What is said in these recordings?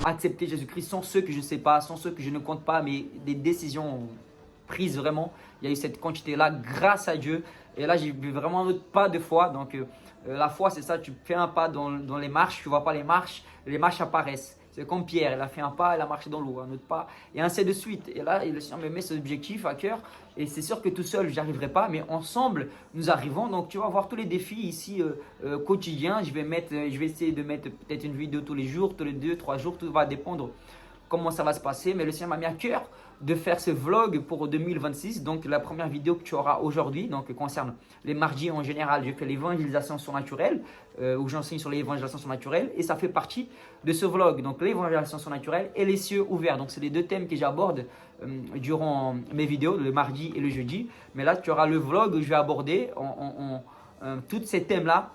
accepter Jésus-Christ sont ceux que je ne sais pas, sont ceux que je ne compte pas, mais des décisions prises vraiment. Il y a eu cette quantité-là grâce à Dieu. Et là, j'ai vu vraiment un autre pas de foi. Donc, la foi, c'est ça, tu fais un pas dans les marches, tu ne vois pas les marches apparaissent. C'est comme Pierre, il a fait un pas, il a marché dans l'eau, un autre pas, et ainsi de suite. Et là, le Seigneur me met cet objectif à cœur. Et c'est sûr que tout seul, je n'y arriverai pas, mais ensemble, nous arrivons. Donc, tu vas voir tous les défis ici quotidiens. Je vais essayer de mettre peut-être une vidéo tous les jours, tous les 2, 3 jours. Tout va dépendre comment ça va se passer. Mais le Seigneur m'a mis à cœur de faire ce vlog pour 2026. Donc, la première vidéo que tu auras aujourd'hui, donc concerne les mardis en général, je fais l'évangélisation surnaturelle, où j'enseigne sur l'évangélisation surnaturelle, et ça fait partie de ce vlog. Donc, l'évangélisation surnaturelle et les cieux ouverts. Donc, c'est les deux thèmes que j'aborde durant mes vidéos, le mardi et le jeudi. Mais là, tu auras le vlog où je vais aborder tous ces thèmes-là.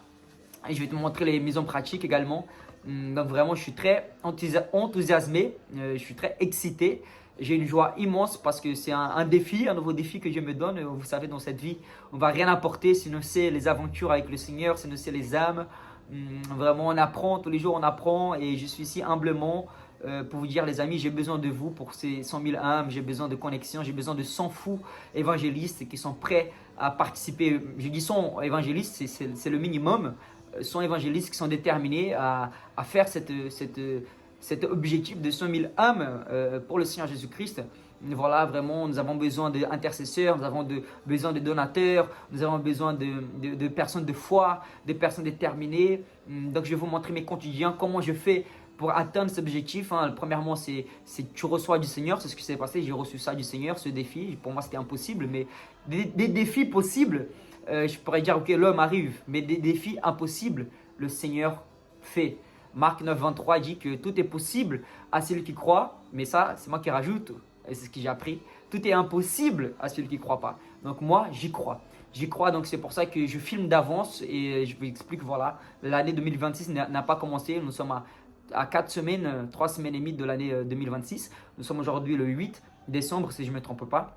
Et je vais te montrer les mises en pratique également. Donc vraiment, je suis très enthousiasmé, je suis très excité. J'ai une joie immense parce que c'est un défi, un nouveau défi que je me donne. Vous savez, dans cette vie, on ne va rien apporter si nous c'est les aventures avec le Seigneur, si nous c'est les âmes. Vraiment, on apprend, tous les jours on apprend, et je suis ici humblement pour vous dire, les amis, j'ai besoin de vous pour ces 100 000 âmes, j'ai besoin de connexion, j'ai besoin de 100 fous évangélistes qui sont prêts à participer. Je dis 100 évangélistes, c'est le minimum. 100 évangélistes qui sont déterminés à faire cet objectif de 100 000 âmes pour le Seigneur Jésus-Christ. Voilà, vraiment, nous avons besoin d'intercesseurs, nous avons besoin de donateurs, nous avons besoin de personnes de foi, de personnes déterminées. Donc, je vais vous montrer mes quotidiens, comment je fais pour atteindre cet objectif. Premièrement, c'est tu reçois du Seigneur, c'est ce qui s'est passé. J'ai reçu ça du Seigneur, ce défi. Pour moi, c'était impossible, mais des défis possibles. Je pourrais dire, ok, l'homme arrive, mais des défis impossibles, le Seigneur fait. Marc 9, 23 dit que tout est possible à celui qui croit, mais ça, c'est moi qui rajoute, et c'est ce que j'ai appris. Tout est impossible à celui qui ne croit pas. Donc moi, j'y crois. J'y crois, donc c'est pour ça que je filme d'avance et je vous explique, voilà, l'année 2026 n'a pas commencé. Nous sommes à 4 semaines, 3 semaines et demie de l'année 2026. Nous sommes aujourd'hui le 8 décembre, si je ne me trompe pas.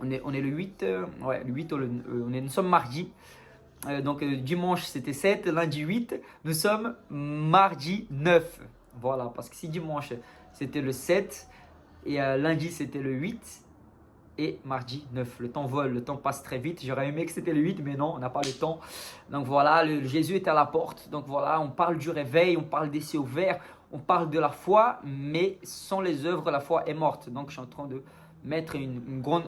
On est le 8, ouais, le 8 nous sommes mardi. Donc dimanche c'était 7, lundi 8, nous sommes mardi 9. Voilà, parce que si dimanche c'était le 7 et lundi c'était le 8 et mardi 9. Le temps vole, le temps passe très vite. J'aurais aimé que c'était le 8, mais non, on n'a pas le temps. Donc voilà, Jésus est à la porte. Donc voilà, on parle du réveil, on parle des cieux ouverts, on parle de la foi, mais sans les œuvres, la foi est morte. Donc je suis en train de mettre une grande